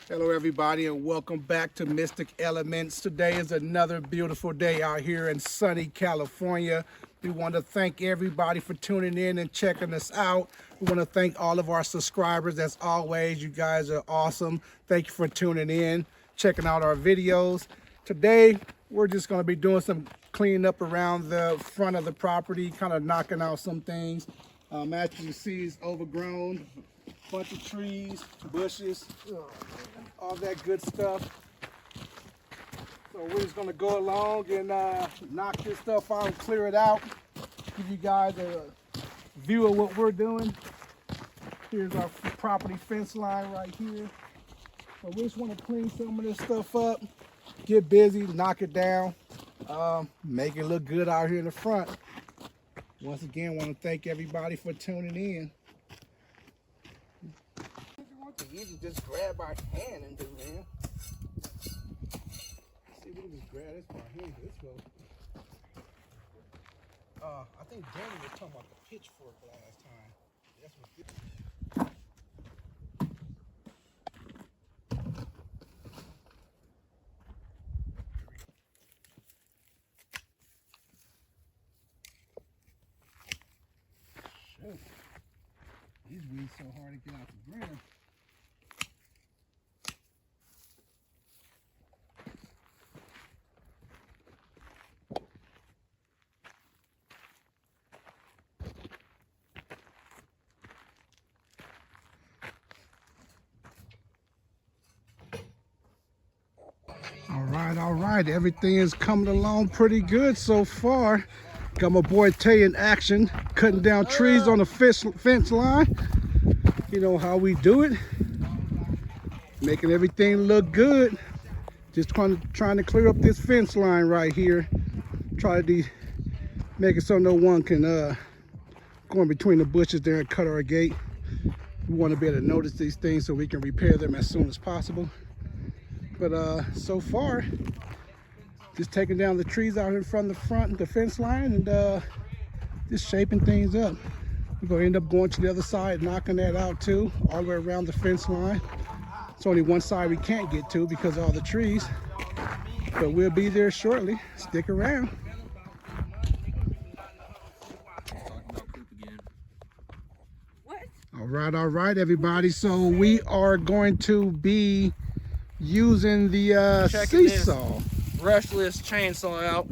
Hello everybody and welcome back to Mystic Elements. Today is another beautiful day out here in sunny California. We want to thank everybody for tuning in and checking us out. We want to thank all of our subscribers. As always, you guys are awesome. Thank you for tuning in, checking out our videos. Today, we're just going to be doing some cleaning up around the front of the property, kind of knocking out some things. As you see, it's overgrown. Bunch of trees, bushes, all that good stuff. So we're just gonna go along and knock this stuff out and clear it out. Give you guys a view of what we're doing. Here's our property fence line right here. So we just want to clean some of this stuff up, get busy, knock it down, make it look good out here in the front. Once again, want to thank everybody for tuning in. You can just grab our hand and do, man. See, we can just grab this by hand. Let's go. I think Danny was talking about the pitchfork last time. That's what this. Shoot. These weeds so hard to get out the ground. All right, everything is coming along pretty good so far. Got my boy Tay in action, cutting down trees on the fence line. You know how we do it. Making everything look good. Just trying to clear up this fence line right here. Try to make it so no one can go in between the bushes there and cut our gate. We want to be able to notice these things so we can repair them as soon as possible. But so far, just taking down the trees out here from the fence line and just shaping things up. We're gonna end up going to the other side, knocking that out too, all the way around the fence line. It's only one side we can't get to because of all the trees, but we'll be there shortly. Stick around. All right, everybody. So we are going to be using the seesaw. Brushless chainsaw out.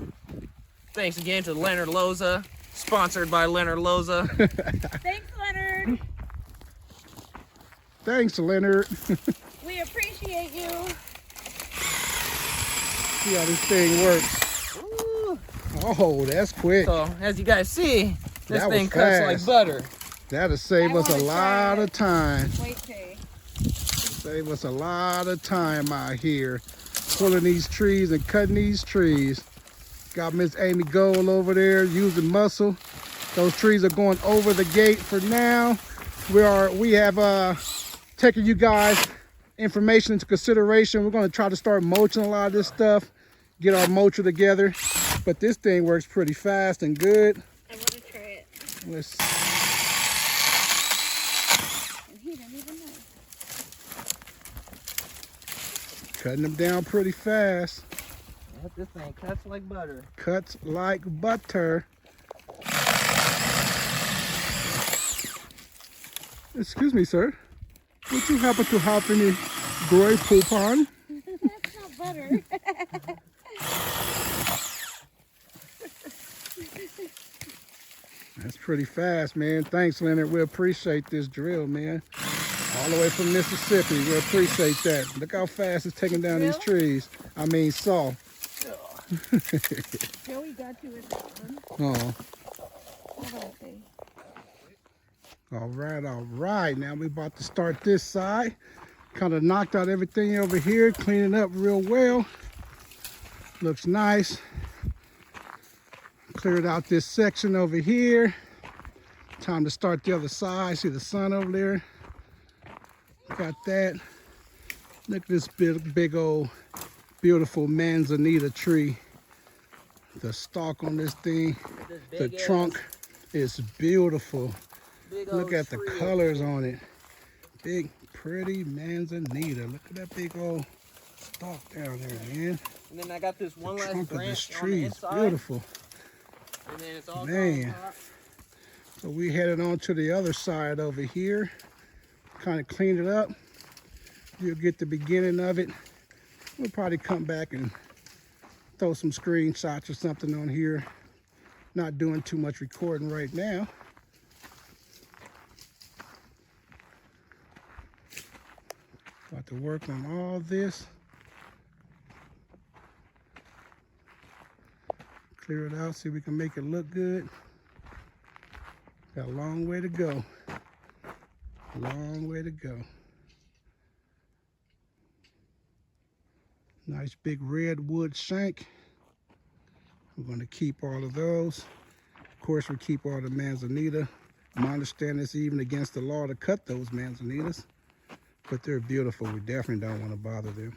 Thanks again to Leonard Loza, sponsored by Leonard Loza. Thanks, Leonard. Thanks, Leonard. We appreciate you. See how this thing works. Ooh. Oh, that's quick. So, as you guys see, this That thing was cuts fast. like butter. That'll save us a lot of time. Wait, Tay. Save us a lot of time out here. Pulling these trees and cutting these trees. Got Miss Amy Gold over there using muscle. Those trees are going over the gate for now. We have taken you guys information into consideration. We're going to try to start mulching a lot of this stuff, get our mulcher together. But this thing works pretty fast and good. I want to try it. Let's see. And he didn't even know. Cutting them down pretty fast. Yep, this thing cuts like butter. Cuts like butter. Excuse me, sir. Would you happen to have any Grey Poupon? That's not butter. That's pretty fast, man. Thanks, Leonard. We appreciate this drill, man. All the way from Mississippi. We appreciate that. Look how fast it's taking down these trees. I mean, saw. Joey got you with that one. Oh. Hold on, Tay. All right. Now we about to start this side. Kind of knocked out everything over here, cleaning up real well. Looks nice. Cleared out this section over here. Time to start the other side. See the sun over there? Got that. Look at this big old beautiful manzanita tree. The stalk on this thing, the trunk is beautiful. Look at the colors on it. Big, pretty manzanita. Look at that big old stalk down there, man. And then I got this one last Trunk of this branch on the tree is inside. beautiful. And then it's all Man. gone top. So we headed on to the other side over here. Kind of cleaned it up. You'll get the beginning of it. We'll probably come back and throw some screenshots or something on here. Not doing too much recording right now. About to work on all this. Clear it out, see if we can make it look good. Got a long way to go. Long way to go. Nice big redwood shank. We're going to keep all of those. Of course, we keep all the manzanita. My understanding is even against the law to cut those manzanitas, but they're beautiful. We definitely don't want to bother them.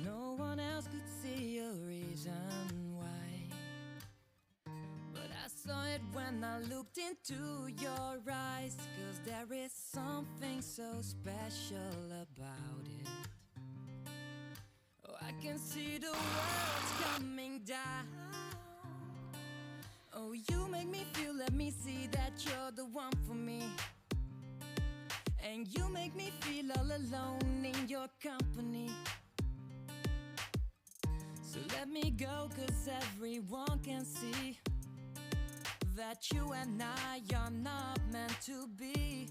No one else could see a reason why, but I saw it when I looked into your eyes. 'Cause there is something so special about it. Oh, I can see the world's coming down. Oh, you make me feel, let me see that you're the one for me. And you make me feel all alone in your company. So let me go, 'cause everyone can see that you and I are not meant to be.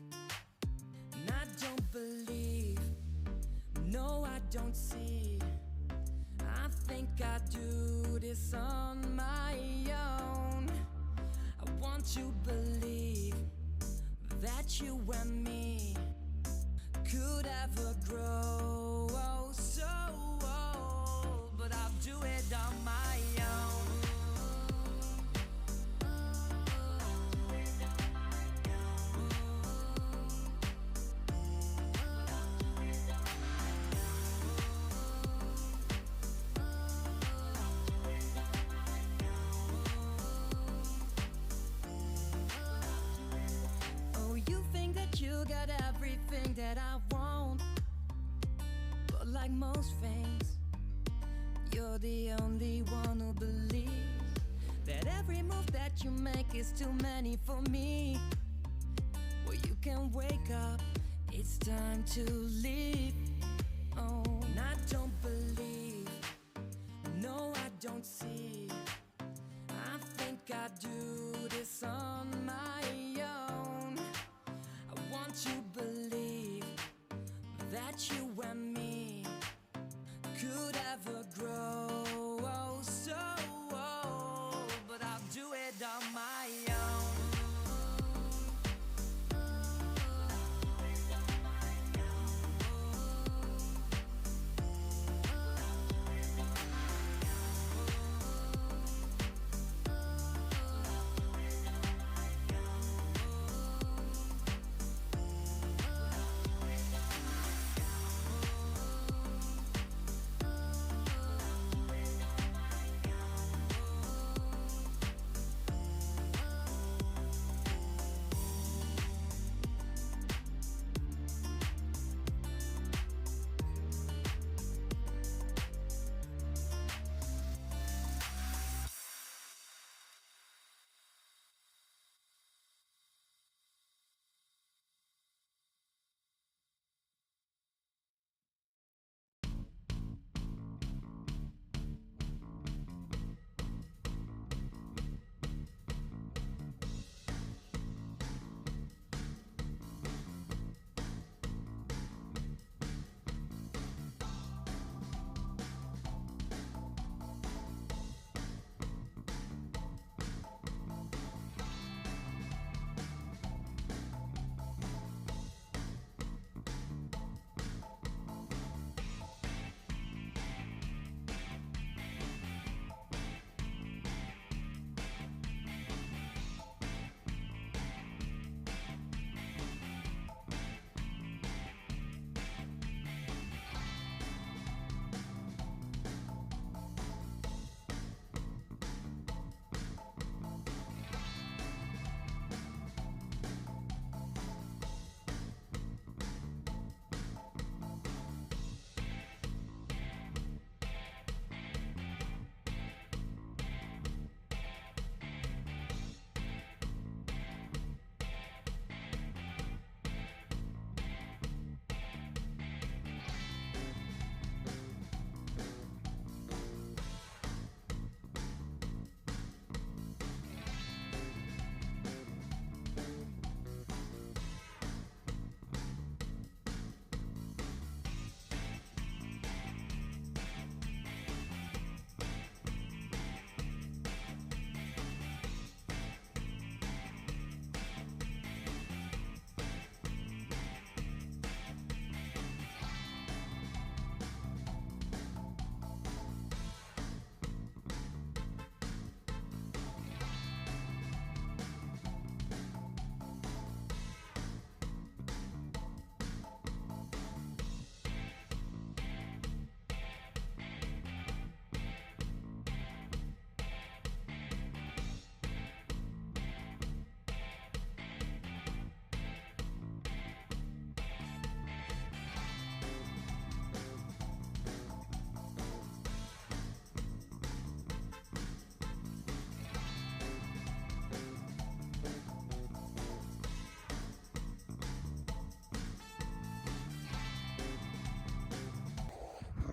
And I don't believe, no I don't see. I think I do this on my own. I want to believe that you and me could ever grow so old, but I'll do it on my own. Oh, you think that you got everything that I want, but like most things, you're the only one who believes that every move that you make is too many for me. Well, you can wake up, it's time to leave. Oh, and I don't believe, no I don't see. I think I do this on my own. I want to believe that you and me could ever grow so old, but I'll do it on my own.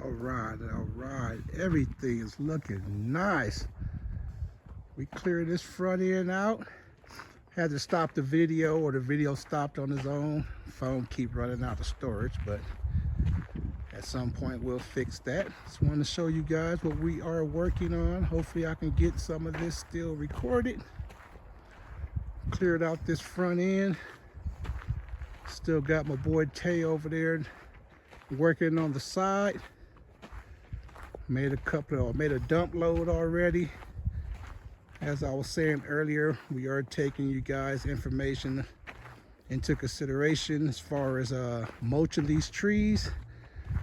All right, all right. Everything is looking nice. We cleared this front end out. Had to stop the video, or the video stopped on its own. Phone keep running out of storage, but at some point we'll fix that. Just wanted to show you guys what we are working on. Hopefully I can get some of this still recorded. Cleared out this front end. Still got my boy Tay over there working on the side. Made a dump load already. As I was saying earlier, we are taking you guys' information into consideration as far as mulching these trees.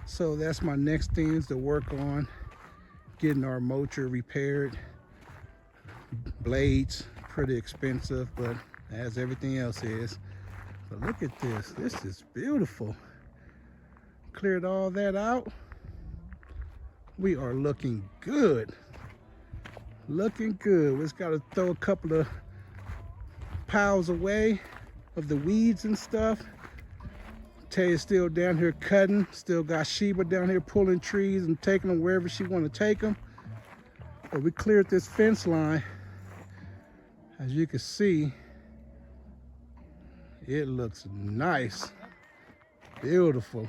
So that's my next thing, is to work on getting our mulcher repaired. Blades, pretty expensive, but as everything else is. But look at this. This is beautiful. Cleared all that out. We are looking good. Looking good. We just got to throw a couple of piles away of the weeds and stuff. Tay is still down here cutting. Still got Sheba down here pulling trees and taking them wherever she want to take them. But we cleared this fence line. As you can see, it looks nice. Beautiful.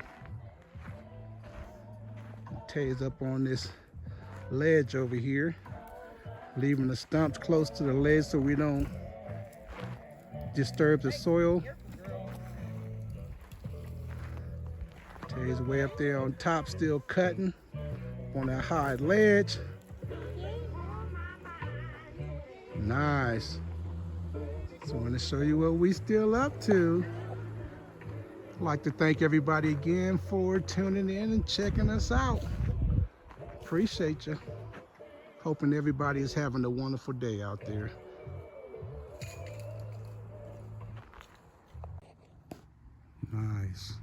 Tay's up on this ledge over here, leaving the stumps close to the ledge so we don't disturb the soil. Tay's way up there on top, still cutting on that high ledge. Nice. So I want to show you what we still up to. I'd like to thank everybody again for tuning in and checking us out. Appreciate you. Hoping everybody is having a wonderful day out there. Nice.